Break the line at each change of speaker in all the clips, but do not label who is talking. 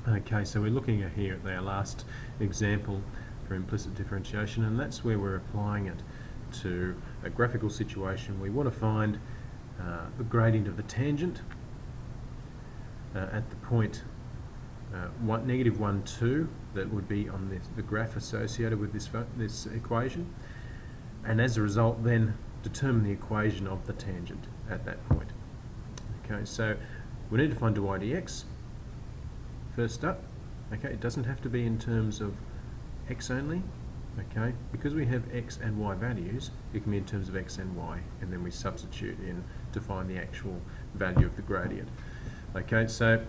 Okay, so we're looking at here at our last example for implicit differentiation, and that's where we're applying it to a graphical situation. We want to find the gradient of the tangent at the point negative 1, 2, that would be on the graph associated with this equation, and as a result then determine the equation of the tangent at that point. Okay, so we need to find dy dx first up. Okay, it doesn't have to be in terms of x only. Okay, because we have x and y values, it can be in terms of x and y, and then we substitute in to find the actual value of the gradient. Okay, so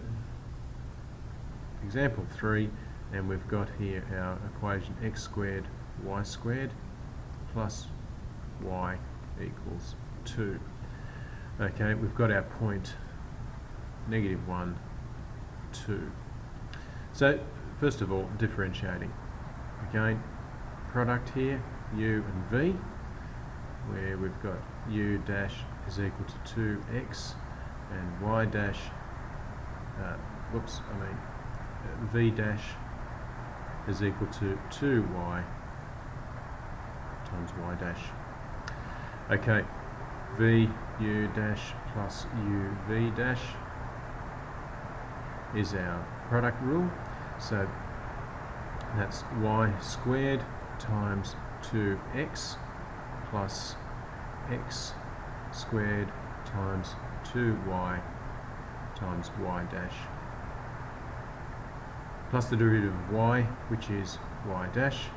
example 3, and we've got here our equation x squared y squared plus y equals 2. Okay, we've got our point negative 1, 2. So first of all, differentiating. Again, product here, u and v, where we've got u dash is equal to 2x and y dash, v dash is equal to 2y times y dash. Okay, v u dash plus u v dash is our product rule, so that's y squared times 2x plus x squared times 2y times y dash plus the derivative of y, which is y dash,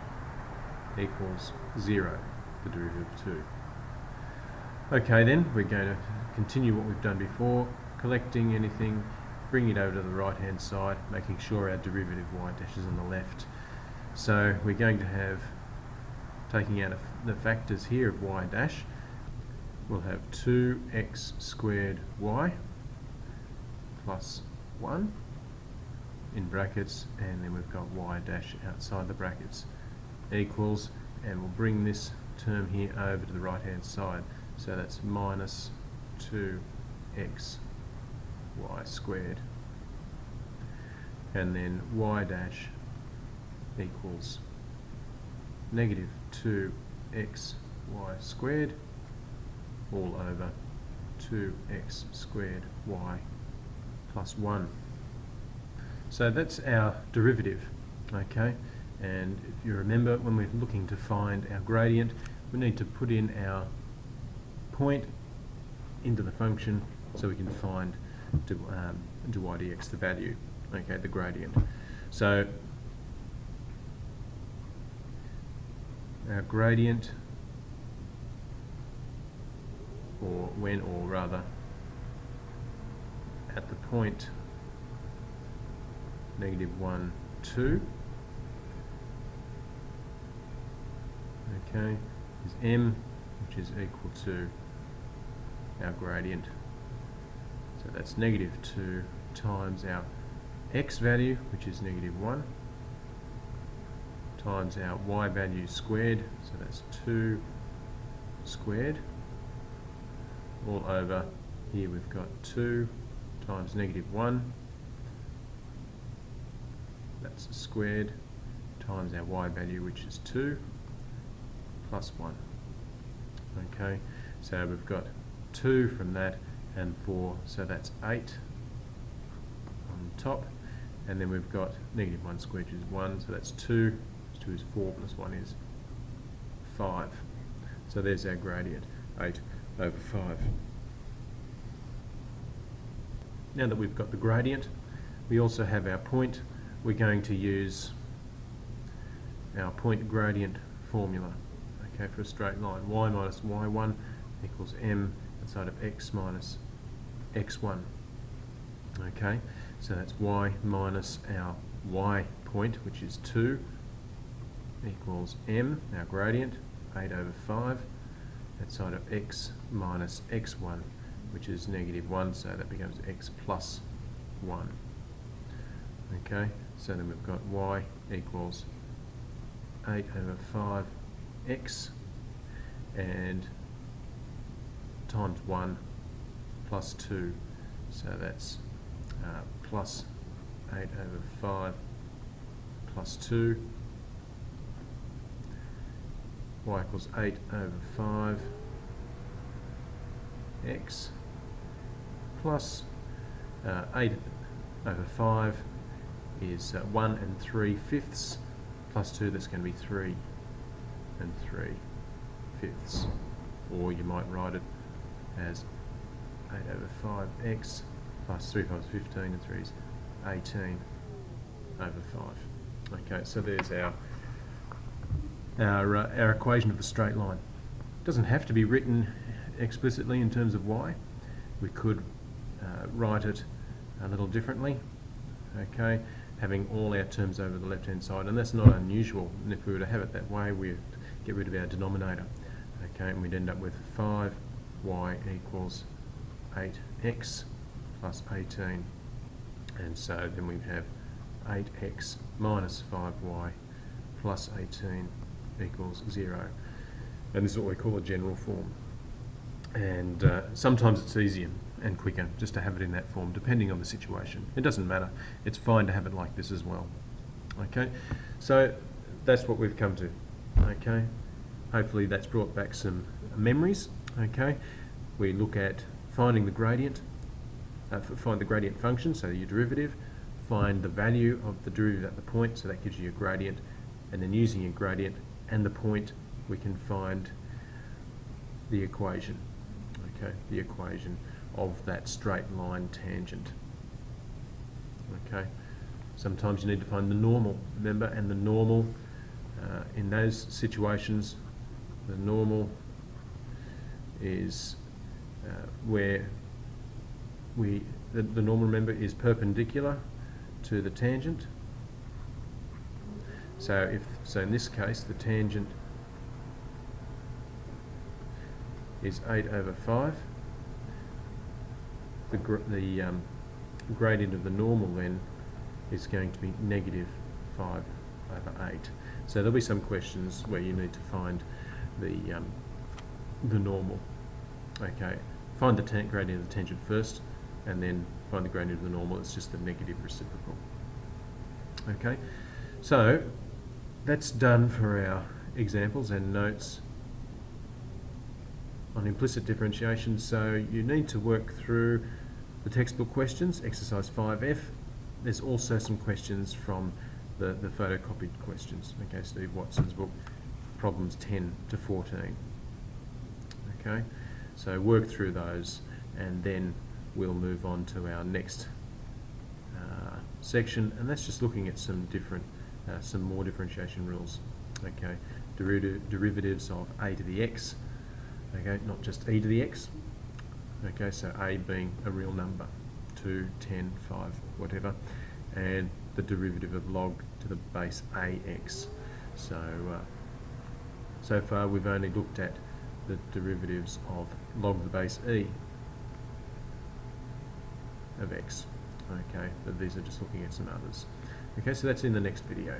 equals 0, the derivative of 2. Okay, then we're going to continue what we've done before, collecting anything, bring it over to the right hand side, making sure our derivative y dash is on the left. So we're going to have, taking out the factors here of y dash, we'll have 2x squared y plus 1 in brackets, and then we've got y dash outside the brackets, equals, and we'll bring this term here over to the right hand side, so that's minus 2x y squared, and then y dash equals negative 2x y squared all over 2x squared y plus 1. So that's our derivative, okay? And if you remember, when we're looking to find our gradient, we need to put in our point into the function so we can find dy dx, the value, okay, the gradient. So our gradient, or rather at the point negative 1, 2, okay, is m, which is equal to our gradient. So that's negative 2 times our x value, which is negative 1, times our y value squared, so that's 2 squared, all over, here we've got 2 times negative 1, that's squared, times our y value, which is 2, plus 1. Okay, so we've got 2 from that, and 4, so that's 8 on top, and then we've got negative 1 squared, which is 1, so that's 2, 2 is 4, plus 1 is 5. So there's our gradient, 8 over 5. Now that we've got the gradient, we also have our point. We're going to use our point gradient formula, okay, for a straight line. Y minus y1 equals m inside of x minus x1. Okay, so that's y minus our y point, which is 2, equals m, our gradient, 8 over 5, outside of x minus x1, which is negative 1, so that becomes x plus 1. Okay, so then we've got y equals 8 over 5x, and times 1 plus 2, so that's plus 8 over 5 plus 2, y equals 8 over 5 x plus 8 over 5 is 1 and 3/5 plus 2, that's going to be 3 and 3/5. Or you might write it as 8 over 5x plus 3 times 15 and 3 is 18 over 5. Okay, so there's our equation of the straight line. It doesn't have to be written explicitly in terms of y. We could write it a little differently, okay, having all our terms over the left hand side, and that's not unusual. And if we were to have it that way, we'd get rid of our denominator, okay, and we'd end up with 5y equals 8x plus 18, and so then we'd have 8x minus 5y plus 18 equals 0, and this is what we call a general form. And sometimes it's easier and quicker just to have it in that form, depending on the situation. It doesn't matter. It's fine to have it like this as well. Okay, so that's what we've come to. Okay, hopefully that's brought back some memories. Okay, we look at finding the gradient, find the gradient function, so your derivative, find the value of the derivative at the point, so that gives you your gradient, and then using your gradient and the point, we can find the equation. Okay, the equation of that straight line tangent. Okay, sometimes you need to find the normal, remember, and the normal in those situations, the normal is where the normal, remember, is perpendicular to the tangent. So in this case the tangent is 8 over 5. The gradient of the normal then is going to be negative 5 over 8. So there'll be some questions where you need to find the normal. Okay, find the gradient of the tangent first, and then find the gradient of the normal. It's just the negative reciprocal. Okay, so that's done for our examples and notes on implicit differentiation. So you need to work through the textbook questions, exercise 5F. There's also some questions from the photocopied questions. Okay, Steve Watson's book, problems 10 to 14. Okay, so work through those, and then we'll move on to our next section, and that's just looking at some more differentiation rules. Okay, derivatives of a to the x. Okay, not just e to the x. Okay, so a being a real number, 2, 10, 5, whatever, and the derivative of log to the base ax. So so far we've only looked at the derivatives of log to the base e of x. Okay, but these are just looking at some others. Okay, so that's in the next video.